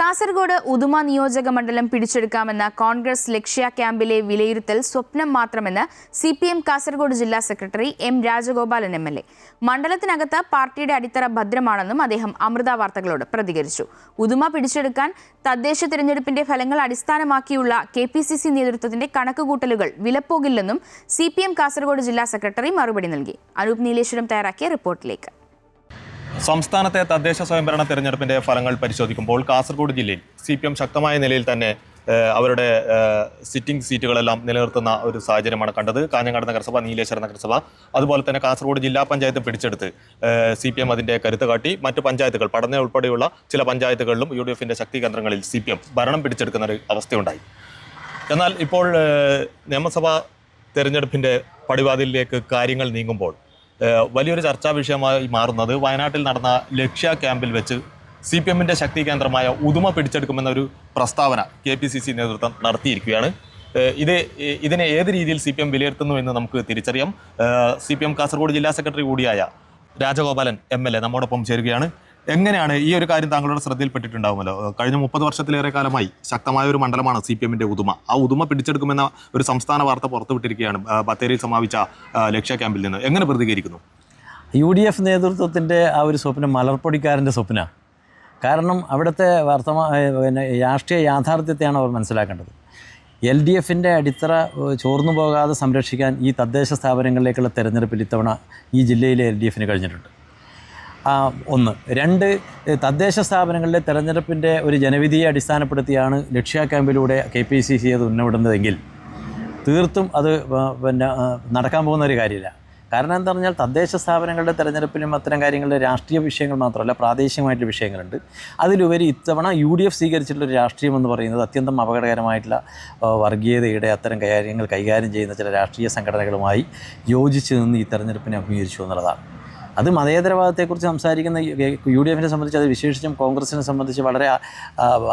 കാസർഗോഡ് ഉദുമ നിയോജക മണ്ഡലം പിടിച്ചെടുക്കാമെന്ന കോൺഗ്രസ് ലക്ഷ്യ ക്യാമ്പിലെ വിലയിരുത്തൽ സ്വപ്നം മാത്രമെന്ന് CPM കാസർഗോഡ് ജില്ലാ സെക്രട്ടറി M രാജഗോപാലൻ MLA. മണ്ഡലത്തിനകത്ത് പാർട്ടിയുടെ അടിത്തറ ഭദ്രമാണെന്നും അദ്ദേഹം അമൃത വാർത്തകളോട് പ്രതികരിച്ചു. ഉദുമ പിടിച്ചെടുക്കാൻ തദ്ദേശ തിരഞ്ഞെടുപ്പിന്റെ ഫലങ്ങൾ അടിസ്ഥാനമാക്കിയുള്ള KPCC നേതൃത്വത്തിന്റെ കണക്കുകൂട്ടലുകൾ വിലപ്പോകില്ലെന്നും CPM കാസർഗോഡ് ജില്ലാ സെക്രട്ടറി മറുപടി നൽകി. അനൂപ് നീലേശ്വരം തയ്യാറാക്കിയ റിപ്പോർട്ടിലേക്ക്. സംസ്ഥാനത്തെ തദ്ദേശ സ്വയംഭരണ തെരഞ്ഞെടുപ്പിന്റെ ഫലങ്ങൾ പരിശോധിക്കുമ്പോൾ കാസർഗോഡ് ജില്ലയിൽ CPM ശക്തമായ നിലയിൽ തന്നെ അവരുടെ സിറ്റിംഗ് സീറ്റുകളെല്ലാം നിലനിർത്തുന്ന ഒരു സാഹചര്യമാണ് കണ്ടത്. കാഞ്ഞങ്ങാട് നഗരസഭ, നീലേശ്വരം നഗരസഭ, അതുപോലെ തന്നെ കാസർഗോഡ് ജില്ലാ പഞ്ചായത്ത് പിടിച്ചെടുത്ത് CPM അതിൻ്റെ കരുത്ത് കാട്ടി. മറ്റ് പഞ്ചായത്തുകൾ, പടന്ന ഉൾപ്പെടെയുള്ള ചില പഞ്ചായത്തുകളിലും UDFന്റെ ശക്തി കേന്ദ്രങ്ങളിൽ CPM ഭരണം പിടിച്ചെടുക്കുന്ന ഒരു അവസ്ഥയുണ്ടായി. എന്നാൽ ഇപ്പോൾ നിയമസഭാ തെരഞ്ഞെടുപ്പിന്റെ പടിവാതിലിലേക്ക് കാര്യങ്ങൾ നീങ്ങുമ്പോൾ വലിയൊരു ചർച്ചാ വിഷയമായി മാറുന്നത് വയനാട്ടിൽ നടന്ന ലക്ഷ്യ ക്യാമ്പിൽ വെച്ച് CPMന്റെ ശക്തി കേന്ദ്രമായ ഉദുമ പിടിച്ചെടുക്കുമെന്നൊരു പ്രസ്താവന KPCC നേതൃത്വം നടത്തിയിരിക്കുകയാണ്. ഇതിനെ ഏത് രീതിയിൽ CPM വിലയിരുത്തുന്നു എന്ന് നമുക്ക് തിരിച്ചറിയാം. CPM കാസർഗോഡ് ജില്ലാ സെക്രട്ടറി കൂടിയായ രാജഗോപാലൻ MLA നമ്മോടൊപ്പം ചേരുകയാണ്. എങ്ങനെയാണ് ഈ ഒരു കാര്യം താങ്കളുടെ ശ്രദ്ധയിൽപ്പെട്ടിട്ടുണ്ടാവുമല്ലോ? കഴിഞ്ഞ 30 വർഷത്തിലേറെ കാലമായി ശക്തമായ ഒരു മണ്ഡലമാണ് CPMന്റെ ഉദുമ. ആ ഉദുമ പിടിച്ചെടുക്കുമെന്ന ഒരു സംസ്ഥാന വാർത്ത പുറത്തുവിട്ടിരിക്കുകയാണ് ബത്തേരിയിൽ സമാപിച്ച ലക്ഷ്യ ക്യാമ്പിൽ നിന്ന്. എങ്ങനെ പ്രതികരിക്കുന്നു? UDF നേതൃത്വത്തിൻ്റെ ആ ഒരു സ്വപ്നം മലർപ്പൊടിക്കാരൻ്റെ സ്വപ്നമാണ്. കാരണം അവിടുത്തെ രാഷ്ട്രീയ യാഥാർത്ഥ്യത്തെയാണ് അവർ മനസ്സിലാക്കേണ്ടത്. LDFന്റെ അടിത്തറ ചോർന്നു പോകാതെ സംരക്ഷിക്കാൻ ഈ തദ്ദേശ സ്ഥാപനങ്ങളിലേക്കുള്ള തെരഞ്ഞെടുപ്പിൽ ഇത്തവണ ഈ ജില്ലയിലെ LDFന് കഴിഞ്ഞിട്ടുണ്ട്. 1. 2. തദ്ദേശ സ്ഥാപനങ്ങളിലെ തെരഞ്ഞെടുപ്പിൻ്റെ ഒരു ജനവിധിയെ അടിസ്ഥാനപ്പെടുത്തിയാണ് ലക്ഷ്യ ക്യാമ്പിലൂടെ KPCC അത് ഉന്നവിടുന്നതെങ്കിൽ തീർത്തും അത് നടക്കാൻ പോകുന്ന ഒരു കാര്യമില്ല. കാരണം എന്താ പറഞ്ഞാൽ തദ്ദേശ സ്ഥാപനങ്ങളുടെ തെരഞ്ഞെടുപ്പിലും അത്തരം കാര്യങ്ങളുടെ രാഷ്ട്രീയ വിഷയങ്ങൾ മാത്രമല്ല, പ്രാദേശികമായിട്ടുള്ള വിഷയങ്ങളുണ്ട്. അതിലുപരി ഇത്തവണ UDF സ്വീകരിച്ചിട്ടുള്ളൊരു രാഷ്ട്രീയം എന്ന് പറയുന്നത് അത്യന്തം അപകടകരമായിട്ടുള്ള വർഗീയതയുടെ അത്തരം കാര്യങ്ങൾ കൈകാര്യം ചെയ്യുന്ന ചില രാഷ്ട്രീയ സംഘടനകളുമായി യോജിച്ച് നിന്ന് ഈ തെരഞ്ഞെടുപ്പിനെ അഭിമുഖീകരിച്ചു എന്നുള്ളതാണ്. അത് മതേതരവാദത്തെക്കുറിച്ച് സംസാരിക്കുന്ന UDFനെ സംബന്ധിച്ച്, അത് വിശേഷിച്ചും കോൺഗ്രസിനെ സംബന്ധിച്ച് വളരെ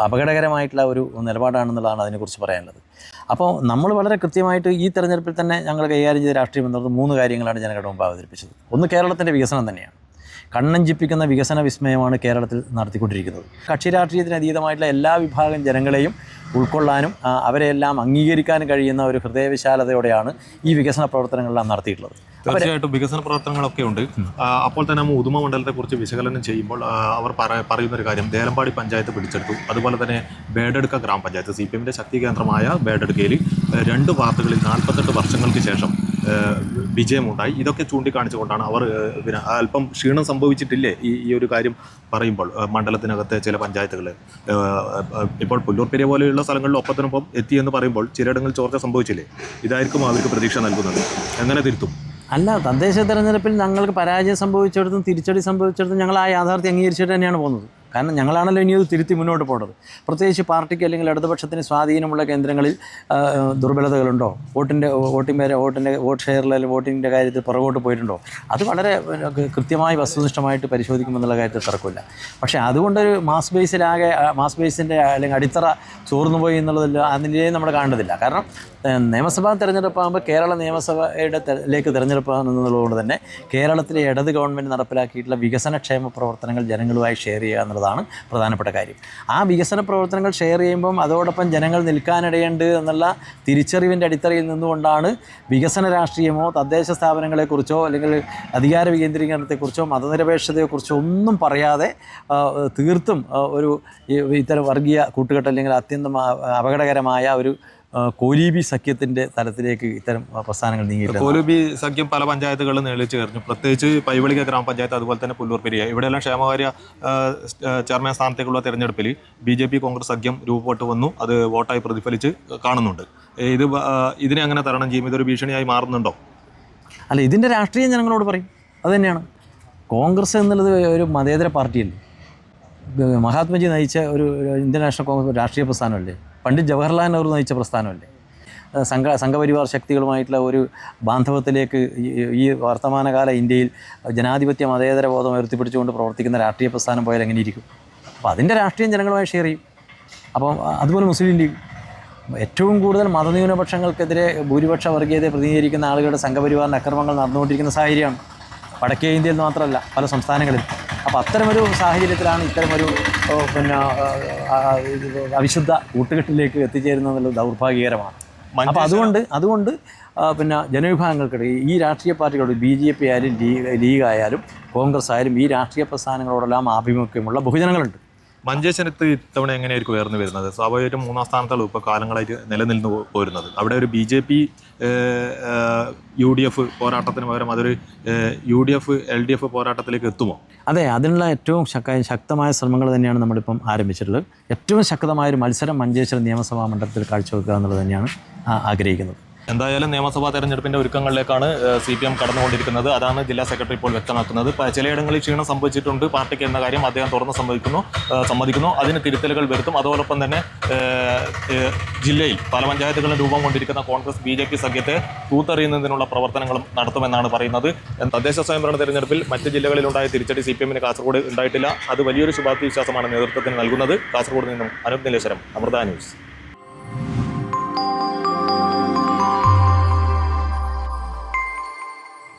അപകടകരമായിട്ടുള്ള ഒരു നിലപാടാണെന്നുള്ളതാണ് അതിനെക്കുറിച്ച് പറയാനുള്ളത്. അപ്പോൾ നമ്മൾ വളരെ കൃത്യമായിട്ട് ഈ തെരഞ്ഞെടുപ്പിൽ തന്നെ ഞങ്ങൾ കൈകാര്യം ചെയ്ത രാഷ്ട്രീയം എന്നുള്ളത് 3 കാര്യങ്ങളാണ് ജനങ്ങളുടെ മുമ്പ് അവതരിപ്പിച്ചത്. ഒന്ന്, കേരളത്തിൻ്റെ വികസനം തന്നെയാണ്. കണ്ണഞ്ചിപ്പിക്കുന്ന വികസന വിസ്മയമാണ് കേരളത്തിൽ നടത്തിക്കൊണ്ടിരിക്കുന്നത്. കക്ഷി രാഷ്ട്രീയത്തിന് അതീതമായിട്ടുള്ള എല്ലാ വിഭാഗം ജനങ്ങളെയും ഉൾക്കൊള്ളാനും അവരെല്ലാം അംഗീകരിക്കാനും കഴിയുന്ന ഒരു ഹൃദയവിശാലതയോടെയാണ് ഈ വികസന പ്രവർത്തനങ്ങളെല്ലാം നടത്തിയിട്ടുള്ളത്. തീർച്ചയായിട്ടും വികസന പ്രവർത്തനങ്ങളൊക്കെ ഉണ്ട്. അപ്പോൾ തന്നെ നമ്മൾ ഉദുമ മണ്ഡലത്തെക്കുറിച്ച് വിശകലനം ചെയ്യുമ്പോൾ അവർ പറയുന്നൊരു കാര്യം, ദേലമ്പാടി പഞ്ചായത്ത് പിടിച്ചെടുത്തു. അതുപോലെ തന്നെ ബേഡെടുക്ക ഗ്രാമപഞ്ചായത്ത്, CPMന്റെ ശക്തി കേന്ദ്രമായ ബേഡെടുക്കയിൽ 2 വാർഡുകളിൽ 48 വർഷങ്ങൾക്ക് ശേഷം വിജയമുണ്ടായി. ഇതൊക്കെ ചൂണ്ടിക്കാണിച്ചുകൊണ്ടാണ് അവർ അല്പം ക്ഷീണം സംഭവിച്ചിട്ടില്ലേ ഈ ഒരു കാര്യം പറയുമ്പോൾ മണ്ഡലത്തിനകത്തെ ചില പഞ്ചായത്തുകൾ ഇപ്പോൾ പുല്ലൂർപ്പെരിയ പോലെയുള്ള സ്ഥലങ്ങളിൽ ഒപ്പത്തിനൊപ്പം എത്തിയെന്ന് പറയുമ്പോൾ ചിലയിടങ്ങളിൽ ചോർച്ച സംഭവിച്ചില്ലേ? ഇതായിരിക്കും അവർക്ക് പ്രതീക്ഷ നൽകുന്നത്. എങ്ങനെ തിരുത്തും? അല്ല, തദ്ദേശ തെരഞ്ഞെടുപ്പിൽ ഞങ്ങൾക്ക് പരാജയം സംഭവിച്ചിടത്തും തിരിച്ചടി സംഭവിച്ചിടത്തും ഞങ്ങൾ ആ യാഥാർത്ഥ്യം അംഗീകരിച്ചിട്ട് തന്നെയാണ് പോകുന്നത്. കാരണം ഞങ്ങളാണല്ലോ ഇനി അത് തിരുത്തി മുന്നോട്ട് പോകുന്നത്. പ്രത്യേകിച്ച് പാർട്ടിക്ക് അല്ലെങ്കിൽ ഇടതുപക്ഷത്തിന് സ്വാധീനമുള്ള കേന്ദ്രങ്ങളിൽ ദുർബലതകളുണ്ടോ, വോട്ട് ഷെയറിൽ അല്ലെങ്കിൽ വോട്ടിങ്ങിൻ്റെ കാര്യത്തിൽ പുറകോട്ട് പോയിട്ടുണ്ടോ, അത് വളരെ കൃത്യമായി വസ്തുനിഷ്ഠമായിട്ട് പരിശോധിക്കുമെന്നുള്ള കാര്യത്തിൽ തർക്കമില്ല. പക്ഷേ അതുകൊണ്ടൊരു മാസ് ബേസിൻ്റെ അല്ലെങ്കിൽ അടിത്തറ ചോർന്നുപോയി എന്നുള്ളതിൽ അതിൻ്റെ നമ്മൾ കാണേണ്ടതില്ല. കാരണം നിയമസഭാ തെരഞ്ഞെടുപ്പാകുമ്പോൾ കേരള നിയമസഭയിലേക്ക് തിരഞ്ഞെടുപ്പാകുന്നതുകൊണ്ട് തന്നെ കേരളത്തിലെ ഇടത് ഗവൺമെൻറ് നടപ്പിലാക്കിയിട്ടുള്ള വികസനക്ഷേമ പ്രവർത്തനങ്ങൾ ജനങ്ങളുമായി ഷെയർ ചെയ്യുക എന്നുള്ളതാണ് പ്രധാനപ്പെട്ട കാര്യം. ആ വികസന പ്രവർത്തനങ്ങൾ ഷെയർ ചെയ്യുമ്പം അതോടൊപ്പം ജനങ്ങൾ നിൽക്കാനിടയുണ്ട് എന്നുള്ള തിരിച്ചറിവിൻ്റെ അടിത്തറയിൽ നിന്നുകൊണ്ടാണ് വികസന രാഷ്ട്രീയമോ തദ്ദേശ സ്ഥാപനങ്ങളെക്കുറിച്ചോ അല്ലെങ്കിൽ അധികാര വികേന്ദ്രീകരണത്തെക്കുറിച്ചോ മതനിരപേക്ഷതയെക്കുറിച്ചോ ഒന്നും പറയാതെ തീർത്തും ഒരു ഇത്തരം വർഗീയ കൂട്ടുകെട്ട് അല്ലെങ്കിൽ അത്യന്തം അപകടകരമായ ഒരു കോലീബി സഖ്യത്തിൻ്റെ തലത്തിലേക്ക് ഇത്തരം പ്രസ്ഥാനങ്ങൾ നീങ്ങിയിട്ടുണ്ട്. കോലീബി സഖ്യം പല പഞ്ചായത്തുകളിലും നേളിച്ചു കയറിഞ്ഞു. പ്രത്യേകിച്ച് പൈവളിക ഗ്രാമപഞ്ചായത്ത്, അതുപോലെ തന്നെ പുല്ലൂർപ്പെരിയ, ഇവിടെയെല്ലാം ക്ഷേമകാര്യ ചെയർമാൻ സ്ഥാനത്തേക്കുള്ള തെരഞ്ഞെടുപ്പിൽ BJP കോൺഗ്രസ് സഖ്യം രൂപപ്പെട്ടു വന്നു. അത് വോട്ടായി പ്രതിഫലിച്ച് കാണുന്നുണ്ട്. ഇതിനെ അങ്ങനെ തരണം ചെയ്യും? ഇതൊരു ഭീഷണിയായി മാറുന്നുണ്ടോ? അല്ല, ഇതിൻ്റെ രാഷ്ട്രീയം ജനങ്ങളോട് പറയും. അതുതന്നെയാണ് കോൺഗ്രസ് എന്നുള്ളത്. ഒരു മതേതര പാർട്ടിയല്ലേ, മഹാത്മജി നയിച്ച ഒരു ഇന്ത്യൻ നാഷണൽ കോൺഗ്രസ് രാഷ്ട്രീയ പ്രസ്ഥാനമല്ലേ, പണ്ഡിറ്റ് ജവഹർലാൽ നെഹ്റു നയിച്ച പ്രസ്ഥാനമല്ലേ. സംഘപരിവാർ ശക്തികളുമായിട്ടുള്ള ഒരു ബാന്ധവത്തിലേക്ക് ഈ വർത്തമാനകാല ഇന്ത്യയിൽ ജനാധിപത്യ മതേതര ബോധം ഉയർത്തിപ്പിടിച്ചുകൊണ്ട് പ്രവർത്തിക്കുന്ന രാഷ്ട്രീയ പ്രസ്ഥാനം പോയാൽ എങ്ങനെ ഇരിക്കും? അപ്പോൾ അതിൻ്റെ രാഷ്ട്രീയം ജനങ്ങളുമായി ഷെയർ ചെയ്യും. അപ്പം അതുപോലെ മുസ്ലിം ലീഗ് ഏറ്റവും കൂടുതൽ മതന്യൂനപക്ഷങ്ങൾക്കെതിരെ ഭൂരിപക്ഷ വർഗീയതയെ പ്രതിനിധീകരിക്കുന്ന ആളുകളുടെ സംഘപരിവാറിൻ്റെ അക്രമങ്ങൾ നടന്നുകൊണ്ടിരിക്കുന്ന സാഹചര്യമാണ് വടക്കേ ഇന്ത്യയിൽ മാത്രമല്ല, പല സംസ്ഥാനങ്ങളിലും. അപ്പോൾ അത്തരമൊരു സാഹചര്യത്തിലാണ് ഇത്തരമൊരു പിന്നെ അവിശുദ്ധ കൂട്ടുകെട്ടിലേക്ക് എത്തിച്ചേരുന്നത് എന്നുള്ളത് ദൗർഭാഗ്യകരമാണ്. അപ്പോൾ അതുകൊണ്ട് പിന്നെ ജനവിഭാഗങ്ങൾക്കിടയിൽ ഈ രാഷ്ട്രീയ പാർട്ടികളോട് BJP ആയാലും ലീഗ് ആയാലും കോൺഗ്രസ് ആയാലും ഈ രാഷ്ട്രീയ പ്രസ്ഥാനങ്ങളോടെല്ലാം ആഭിമുഖ്യമുള്ള ബഹുജനങ്ങളുണ്ട്. മഞ്ചേശ്വരത്ത് ഇത്തവണ എങ്ങനെയായിരിക്കും ഉയർന്നു വരുന്നത്? സ്വാഭാവികമായിട്ടും 3ാം സ്ഥാനത്താണ് ഇപ്പോൾ കാലങ്ങളായിട്ട് നിലനിന്ന് പോരുന്നത്. അവിടെ ഒരു BJP UDF പോരാട്ടത്തിന് പകരം അതൊരു UDF LDF പോരാട്ടത്തിലേക്ക് എത്തുമോ? അതെ, അതിനുള്ള ഏറ്റവും ശക്തമായ ശ്രമങ്ങൾ തന്നെയാണ് നമ്മളിപ്പം ആരംഭിച്ചിട്ടുള്ളത്. ഏറ്റവും ശക്തമായൊരു മത്സരം മഞ്ചേശ്വരം നിയമസഭാ മണ്ഡലത്തിൽ കാഴ്ചവെക്കുക എന്നുള്ളത് തന്നെയാണ് ആഗ്രഹിക്കുന്നത്. എന്തായാലും നിയമസഭാ തെരഞ്ഞെടുപ്പിൻ്റെ ഒരുക്കങ്ങളിലേക്കാണ് CPM കടന്നുകൊണ്ടിരിക്കുന്നത്. അതാണ് ജില്ലാ സെക്രട്ടറി ഇപ്പോൾ വ്യക്തമാക്കുന്നത്. ചിലയിടങ്ങളിൽ ക്ഷീണം സംഭവിച്ചിട്ടുണ്ട് പാർട്ടിക്ക് എന്ന കാര്യം അദ്ദേഹം തുറന്ന് സമ്മതിക്കുന്നു. അതിന് തിരുത്തലുകൾ വരുത്തും. അതോടൊപ്പം തന്നെ ജില്ലയിൽ പല പഞ്ചായത്തുകളും രൂപം കൊണ്ടിരിക്കുന്ന കോൺഗ്രസ് BJP സഖ്യത്തെ തൂത്തെറിയുന്നതിനുള്ള പ്രവർത്തനങ്ങളും നടത്തുമെന്നാണ് പറയുന്നത്. തദ്ദേശ സ്വയംഭരണ തെരഞ്ഞെടുപ്പിൽ മറ്റ് ജില്ലകളിലുണ്ടായ തിരിച്ചടി CPM-ന് കാസർഗോഡ് ഉണ്ടായിട്ടില്ല. അത് വലിയൊരു ശുഭാപ്തി വിശ്വാസമാണ് നേതൃത്വത്തിന് നൽകുന്നത്. കാസർഗോഡ് നിന്നും അനൂപ് നീലേശ്വരം, അമൃത ന്യൂസ്.